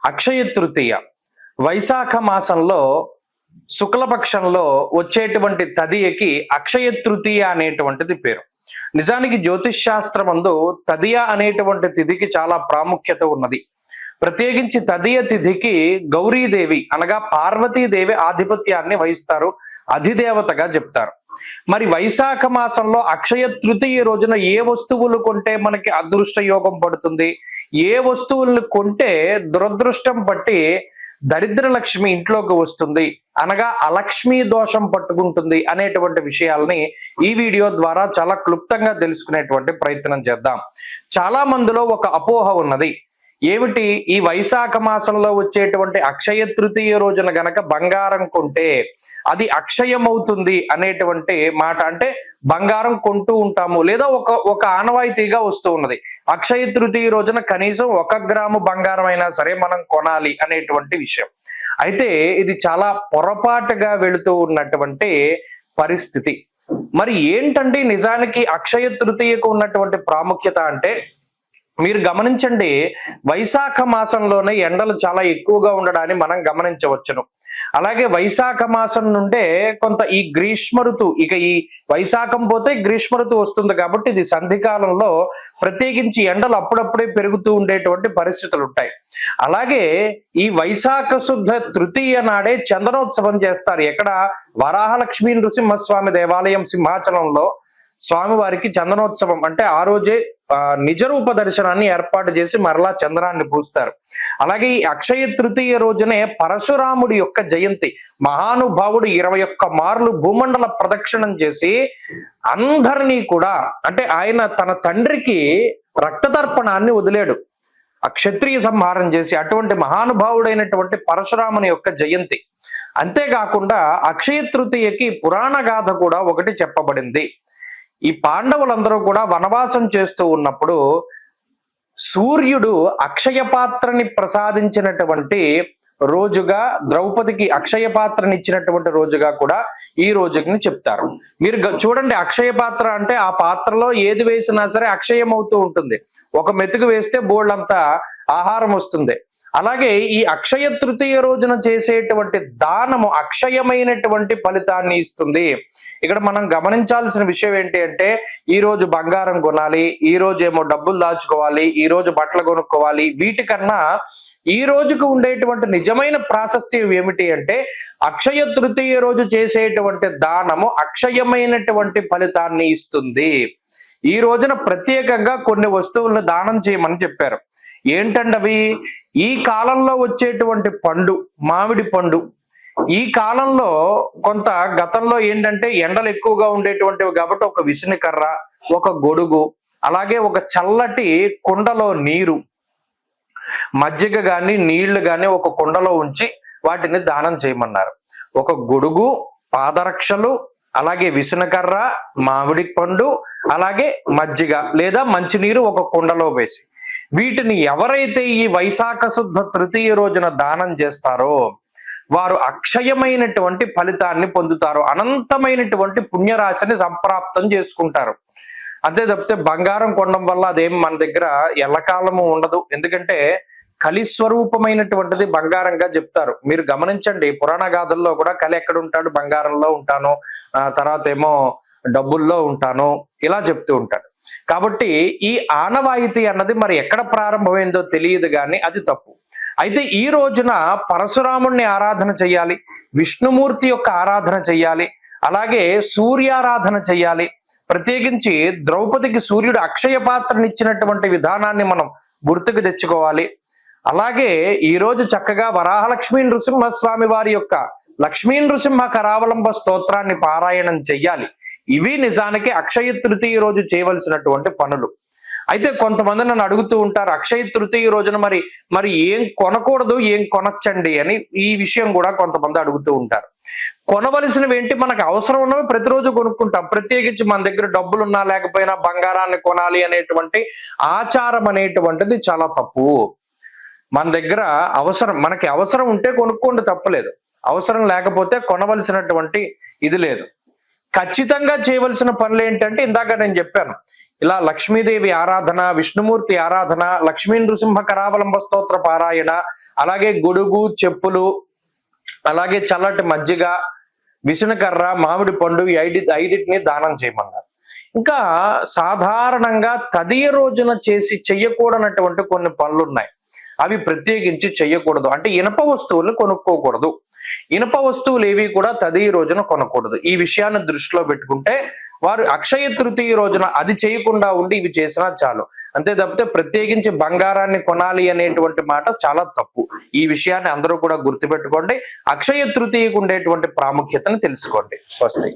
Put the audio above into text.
అక్షయ తృతీయ వైశాఖ మాసంలో శుక్లపక్షంలో వచ్చేటువంటి తదియకి అక్షయ తృతీయ అనేటువంటిది పేరు. నిజానికి జ్యోతిష్ శాస్త్రమందు తదియ అనేటువంటి తిథికి చాలా ప్రాముఖ్యత ఉన్నది. ప్రత్యేకించి తదియ తిథికి గౌరీదేవి అనగా పార్వతీదేవి ఆధిపత్యాన్ని వహిస్తారు, అధిదేవతగా చెప్తారు. మరి వైశాఖ మాసంలో అక్షయ తృతీయ రోజున ఏ వస్తువులు కొంటే మనకి అదృష్ట యోగం పడుతుంది, ఏ వస్తువులను కొంటే దురదృష్టం పట్టి దరిద్ర లక్ష్మి ఇంట్లోకి వస్తుంది అనగా అలక్ష్మీ దోషం పట్టుకుంటుంది అనేటువంటి విషయాల్ని ఈ వీడియో ద్వారా చాలా క్లుప్తంగా తెలుసుకునేటువంటి ప్రయత్నం చేద్దాం. చాలా మందిలో ఒక అపోహ ఉన్నది. ఏమిటి? ఈ వైశాఖ మాసంలో వచ్చేటువంటి అక్షయ తృతీయ రోజున గనక బంగారం కొంటే అది అక్షయమవుతుంది అనేటువంటి మాట. అంటే బంగారం కొంటూ ఉంటాము లేదా ఒక ఆనవాయితీగా వస్తూ ఉన్నది. అక్షయ తృతీయ రోజున కనీసం 1 గ్రాము బంగారం అయినా సరే మనం కొనాలి అనేటువంటి విషయం. అయితే ఇది చాలా పొరపాటుగా వెళుతూ ఉన్నటువంటి పరిస్థితి. మరి ఏంటంటే నిజానికి అక్షయ తృతీయకు ఉన్నటువంటి ప్రాముఖ్యత అంటే, మీరు గమనించండి, వైశాఖ మాసంలోనే ఎండలు చాలా ఎక్కువగా ఉండడాన్ని మనం గమనించవచ్చును. అలాగే వైశాఖ మాసం నుండే కొంత ఈ గ్రీష్మ ఋతువు, ఇక ఈ వైశాఖం పోతే గ్రీష్మ ఋతువు వస్తుంది కాబట్టి ఇది సంధికాలంలో ప్రత్యేకించి ఎండలు అప్పుడప్పుడే పెరుగుతూ ఉండేటువంటి పరిస్థితులు ఉంటాయి. అలాగే ఈ వైశాఖ శుద్ధ తృతీయ నాడే చందనోత్సవం చేస్తారు. ఎక్కడ? వరాహలక్ష్మీ నృసింహస్వామి దేవాలయం సింహాచలంలో స్వామివారికి చందనోత్సవం అంటే ఆ రోజే నిజరూప దర్శనాన్ని ఏర్పాటు చేసి మరలా చంద్రాన్ని పూస్తారు. అలాగే ఈ అక్షయ తృతీయ రోజునే పరశురాముడి యొక్క జయంతి. మహానుభావుడు 21 మార్లు భూమండల ప్రదక్షిణం చేసి అందరినీ కూడా, అంటే ఆయన తన తండ్రికి రక్తతర్పణాన్ని వదిలేడు, క్షత్రియ సంహారం చేసి, అటువంటి మహానుభావుడైనటువంటి పరశురాముని యొక్క జయంతి. అంతేకాకుండా అక్షయ తృతీయకి పురాణ గాథ కూడా ఒకటి చెప్పబడింది. ఈ పాండవులందరూ కూడా వనవాసం చేస్తూ ఉన్నప్పుడు సూర్యుడు అక్షయ పాత్రని ప్రసాదించినటువంటి రోజుగా, ద్రౌపదికి అక్షయ పాత్రని ఇచ్చినటువంటి రోజుగా కూడా ఈ రోజుని చెప్తారు. మీరు చూడండి, అక్షయ పాత్ర అంటే ఆ పాత్రలో ఏది వేసినా సరే అక్షయం అవుతూ ఉంటుంది. ఒక మెతుకు వేస్తే బోళ్ళంతా ఆహారం వస్తుంది. అలాగే ఈ అక్షయ తృతీయ రోజున చేసేటువంటి దానము అక్షయమైనటువంటి ఫలితాన్ని ఇస్తుంది. ఇక్కడ మనం గమనించాల్సిన విషయం ఏంటి అంటే, ఈ రోజు బంగారం కొనాలి, ఈ రోజు ఏమో డబ్బులు దాచుకోవాలి, ఈ రోజు బట్టలు కొనుక్కోవాలి, వీటికన్నా ఈ రోజుకు ఉండేటువంటి నిజమైన ప్రాశస్త్యం ఏమిటి అంటే, అక్షయ తృతీయ రోజు చేసేటువంటి దానము అక్షయమైనటువంటి ఫలితాన్ని ఇస్తుంది. ఈ రోజున ప్రత్యేకంగా కొన్ని వస్తువులను దానం చేయమని చెప్పారు. ఏంటండవి? ఈ కాలంలో వచ్చేటువంటి పండు, మామిడి పండు. ఈ కాలంలో కొంత గతంలో ఏంటంటే ఎండలు ఎక్కువగా ఉండేటువంటివి కాబట్టి ఒక విసునికర్ర, ఒక గొడుగు, అలాగే ఒక చల్లటి కుండలో నీరు, మజ్జిగ గాని నీళ్లు గాని ఒక కుండలో ఉంచి వాటిని దానం చేయమన్నారు. ఒక గొడుగు, పాదరక్షలు, అలాగే విసునకర్ర, మామిడి పండు, అలాగే మజ్జిగ లేదా మంచినీరు ఒక కుండలో వేసి, వీటిని ఎవరైతే ఈ వైశాఖ శుద్ధ తృతీయ రోజున దానం చేస్తారో వారు అక్షయమైనటువంటి ఫలితాన్ని పొందుతారు, అనంతమైనటువంటి పుణ్యరాశిని సంప్రాప్తం చేసుకుంటారు. అంతే తప్పితే బంగారం కొనడం వల్ల అదేం మన దగ్గర ఎల్లకాలము ఉండదు. ఎందుకంటే కలిస్వరూపమైనటువంటిది బంగారంగా చెప్తారు. మీరు గమనించండి, పురాణ గాథల్లో కూడా కలి ఎక్కడ ఉంటాడు? బంగారంలో ఉంటాను, తర్వాత ఏమో డబ్బుల్లో ఉంటాను, ఇలా చెప్తూ ఉంటాడు. కాబట్టి ఈ ఆనవాయితీ అన్నది మరి ఎక్కడ ప్రారంభమైందో తెలియదు కానీ అది తప్పు. అయితే ఈ రోజున పరశురాముణ్ణి ఆరాధన చెయ్యాలి, విష్ణుమూర్తి యొక్క ఆరాధన చెయ్యాలి, అలాగే సూర్యారాధన చెయ్యాలి. ప్రత్యేకించి ద్రౌపదికి సూర్యుడు అక్షయ పాత్రనిచ్చినటువంటి విధానాన్ని మనం గుర్తుకు తెచ్చుకోవాలి. అలాగే ఈ రోజు చక్కగా వరాహలక్ష్మీ నృసింహస్వామి వారి యొక్క లక్ష్మీ నృసింహ కరావలంబ స్తోత్రాన్ని పారాయణం చెయ్యాలి. ఇవి నిజానికి అక్షయ తృతీయ రోజు చేయవలసినటువంటి పనులు. అయితే కొంతమంది నన్ను అడుగుతూ ఉంటారు, అక్షయ తృతీయ రోజున మరి ఏం కొనకూడదు, ఏం కొనచ్చండి అని. ఈ విషయం కూడా కొంతమంది అడుగుతూ ఉంటారు. కొనవలసినవి ఏంటి? మనకు అవసరం ఉన్నవి ప్రతిరోజు కొనుక్కుంటాం. ప్రత్యేకించి మన దగ్గర డబ్బులున్నా లేకపోయినా బంగారాన్ని కొనాలి అనేటువంటి ఆచారం అనేటువంటిది చాలా తప్పు. మన దగ్గర మనకి అవసరం ఉంటే కొనుక్కోండి, తప్పలేదు. అవసరం లేకపోతే కొనవలసినటువంటి ఇది లేదు. ఖచ్చితంగా చేయవలసిన పనులు ఏంటంటే ఇందాక నేను చెప్పాను, ఇలా లక్ష్మీదేవి ఆరాధన, విష్ణుమూర్తి ఆరాధన, లక్ష్మీ నృసింహ కరావలంబ స్తోత్ర పారాయణ, అలాగే గొడుగు, చెప్పులు, అలాగే చల్లటి మజ్జిగ, విసనకర్ర, మామిడి పండు, ఈ ఐదిటిని దానం చేయమన్నారు. ఇంకా సాధారణంగా తదియ రోజున చెయ్యకూడనటువంటి కొన్ని పనులు ఉన్నాయి. అవి ప్రత్యేకించి చెయ్యకూడదు. అంటే ఇనప వస్తువులు కొనుక్కోకూడదు. ఇనప వస్తువులు ఏవి కూడా తదియ రోజున కొనకూడదు. ఈ విషయాన్ని దృష్టిలో పెట్టుకుంటే వారు అక్షయ తృతీయ రోజున అది చేయకుండా ఉండి ఇవి చేసినా చాలు. అంతే తప్పితే ప్రత్యేకించి బంగారాన్ని కొనాలి అనేటువంటి మాట చాలా తప్పు. ఈ విషయాన్ని అందరూ కూడా గుర్తుపెట్టుకోండి. అక్షయ తృతీయకు ఉండేటువంటి ప్రాముఖ్యతను తెలుసుకోండి. స్వస్తి.